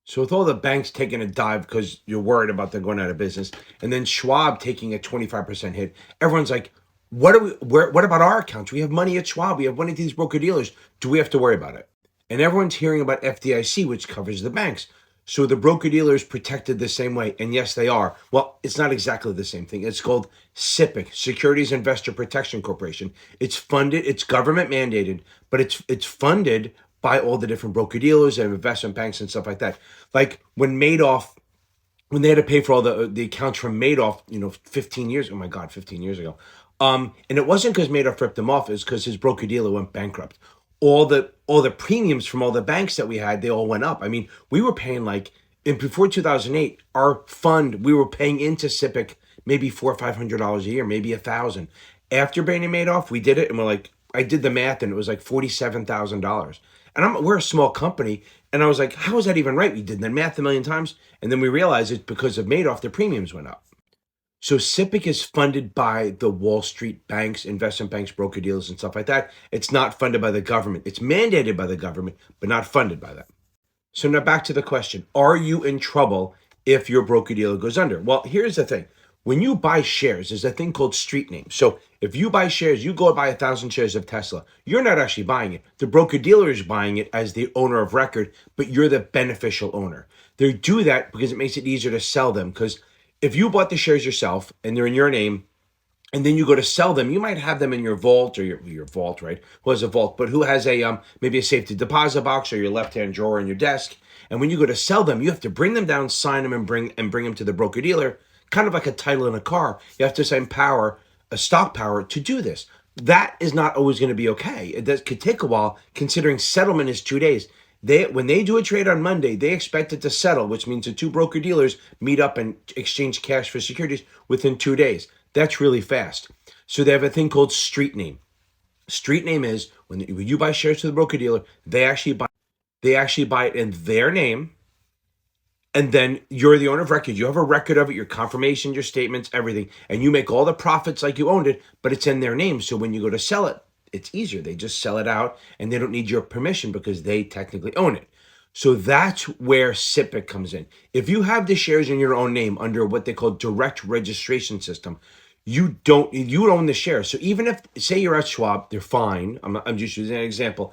So with all the banks taking a dive because you're worried about them going out of business, and then Schwab taking a 25% hit, everyone's like, what about our accounts? We have money at Schwab. We have money at these broker dealers. Do we have to worry about it? And everyone's hearing about FDIC, which covers the banks. So the broker dealers protected the same way. And yes, they are. Well, it's not exactly the same thing. It's called SIPC, Securities Investor Protection Corporation. It's funded, it's government mandated, but it's funded by all the different broker dealers and investment banks and stuff like that. Like when Madoff, when they had to pay for all the accounts from Madoff, 15 years, oh my God, 15 years ago. And it wasn't because Madoff ripped them off, it's because his broker dealer went bankrupt. All the premiums from all the banks that we had, they all went up. I mean, we were paying before 2008, our fund, we were paying into SIPC maybe $400 or $500 a year, maybe $1,000. After Bernie Madoff, we did it, and we're like, I did the math, and it was like $47,000. And we're a small company, and I was like, how is that even right? We did the math a million times, and then we realized it's because of Madoff, the premiums went up. So SIPC is funded by the Wall Street banks, investment banks, broker dealers, and stuff like that. It's not funded by the government. It's mandated by the government, but not funded by them. So now back to the question, are you in trouble if your broker dealer goes under? Well, here's the thing. When you buy shares, there's a thing called street name. So if you buy shares, you go buy 1,000 shares of Tesla. You're not actually buying it. The broker dealer is buying it as the owner of record, but you're the beneficial owner. They do that because it makes it easier to sell them. Because if you bought the shares yourself and they're in your name, and then you go to sell them, you might have them in your vault, or your vault, right? Who has a vault, but who has a maybe a safety deposit box or your left-hand drawer in your desk. And when you go to sell them, you have to bring them down, sign them, and bring them to the broker dealer, kind of like a title in a car. You have to sign a stock power to do this. That is not always going to be okay. Could take a while, considering settlement is 2 days. When they do a trade on Monday, they expect it to settle, which means the two broker dealers meet up and exchange cash for securities within 2 days. That's really fast. So they have a thing called street name. Street name is when you buy shares to the broker dealer, they actually buy it in their name, and then you're the owner of record. You have a record of it, your confirmation, your statements, everything, and you make all the profits like you owned it, but it's in their name. So when you go to sell it, it's easier. They just sell it out, and they don't need your permission because they technically own it. So that's where SIPC comes in. If you have the shares in your own name under what they call direct registration system, you own the shares. So even if, say you're at Schwab, they're fine. I'm just using an example.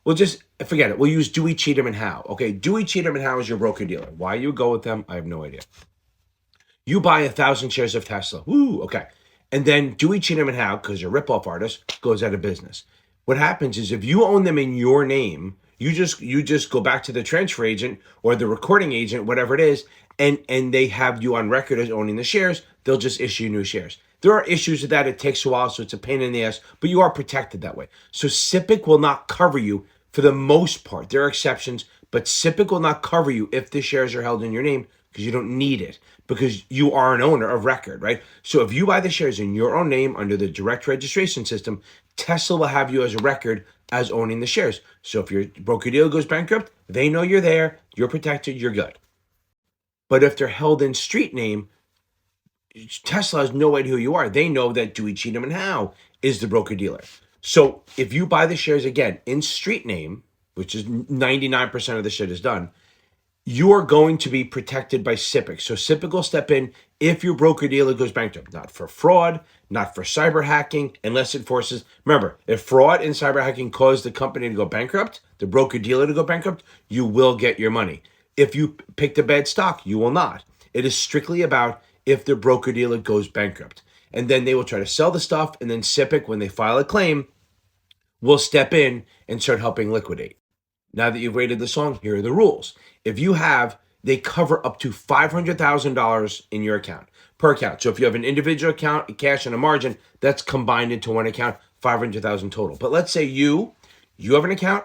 We'll just forget it. We'll use Dewey, Cheatham, and Howe. Okay, Dewey, Cheatham, and Howe is your broker dealer. Why you go with them, I have no idea. You buy 1,000 shares of Tesla. Woo, okay. And then Dewey, Cheatham, and Howe, because you're a ripoff artist, goes out of business. What happens is if you own them in your name, you just go back to the transfer agent or the recording agent, whatever it is, and they have you on record as owning the shares. They'll just issue new shares. There are issues with that. It takes a while, so it's a pain in the ass, but you are protected that way. So SIPC will not cover you for the most part. There are exceptions, but SIPC will not cover you if the shares are held in your name because you don't need it, because you are an owner of record, right? So if you buy the shares in your own name under the direct registration system, Tesla will have you as a record as owning the shares. So if your broker dealer goes bankrupt, they know you're there, you're protected, you're good. But if they're held in street name, Tesla has no idea who you are. They know that Dewey, Cheatham, and Howe is the broker dealer. So if you buy the shares again in street name, which is 99% of the shit is done, you are going to be protected by SIPC. So SIPC will step in if your broker dealer goes bankrupt, not for fraud, not for cyber hacking, unless it forces. Remember, if fraud and cyber hacking cause the company to go bankrupt, the broker dealer to go bankrupt, you will get your money. If you picked a bad stock, you will not. It is strictly about if the broker dealer goes bankrupt. And then they will try to sell the stuff, and then SIPC, when they file a claim, will step in and start helping liquidate. Now that you've rated the song, here are the rules. If you have, they cover up to $500,000 in your account, per account. So if you have an individual account, a cash, and a margin, that's combined into one account, $500,000 total. But let's say you have an account,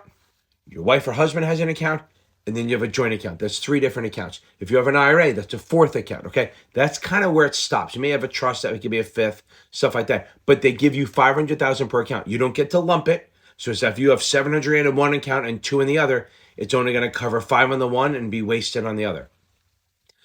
your wife or husband has an account, and then you have a joint account. That's 3 different accounts. If you have an IRA, that's a 4th account, okay? That's kind of where it stops. You may have a trust that could be a 5th, stuff like that. But they give you $500,000 per account. You don't get to lump it. So if you have $700,000 in one account and 2 in the other, it's only going to cover 5 on the one and be wasted on the other.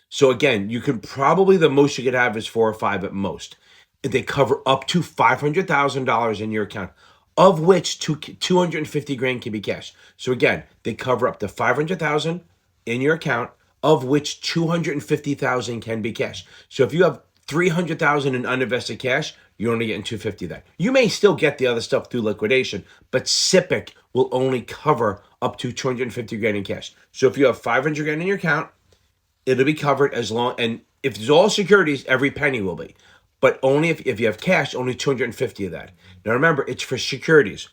So again, you could probably, the most you could have is 4 or 5 at most. They cover up to $500,000 in your account, of which $250,000 can be cash. So again, they cover up to $500,000 in your account, of which 250,000 can be cash. So if you have 300,000 in uninvested cash, you're only getting 250 of that. You may still get the other stuff through liquidation, but SIPC will only cover up to 250 grand in cash. So if you have 500 grand in your account, it'll be covered as long, and if it's all securities, every penny will be. But only if you have cash, only 250 of that. Now remember, it's for securities,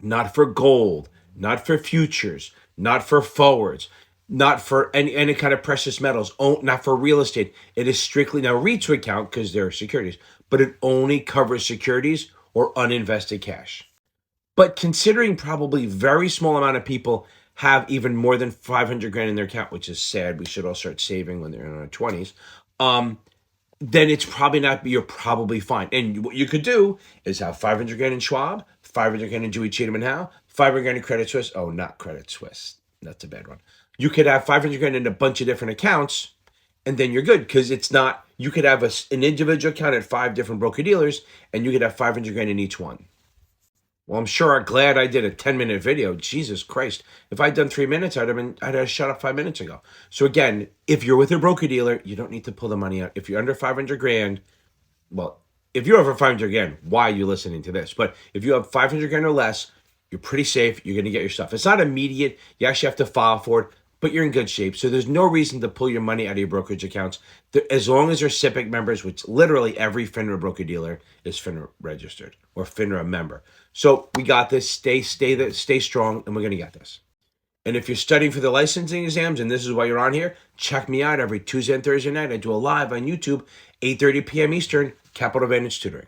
not for gold, not for futures, not for forwards, not for any kind of precious metals, not for real estate. It is strictly, now REITs would count because they're securities, but it only covers securities or uninvested cash. But considering probably very small amount of people have even more than 500 grand in their account, which is sad. We should all start saving when they're in our 20s. Then it's probably not, you're probably fine. And what you could do is have 500 grand in Schwab, 500 grand in Dewey Cheatham and Howe, 500 grand in Credit Suisse. Oh, not Credit Suisse. That's a bad one. You could have 500 grand in a bunch of different accounts, and then you're good, because it's not, you could have an individual account at 5 different broker dealers, and you could have 500 grand in each one. Well, I'm sure I'm glad I did a 10-minute video. Jesus Christ. If I'd done 3 minutes, I'd have shut up 5 minutes ago. So again, if you're with a broker dealer, you don't need to pull the money out. If you're under 500 grand, well, if you're over 500 grand, why are you listening to this? But if you have 500 grand or less, you're pretty safe. You're going to get your stuff. It's not immediate. You actually have to file for it, but you're in good shape. So there's no reason to pull your money out of your brokerage accounts. As long as they're SIPC members, which literally every FINRA broker dealer is FINRA registered or FINRA member. So we got this. Stay strong, and we're going to get this. And if you're studying for the licensing exams, and this is why you're on here, check me out every Tuesday and Thursday night. I do a live on YouTube, 8:30 p.m. Eastern, Capital Advantage Tutoring.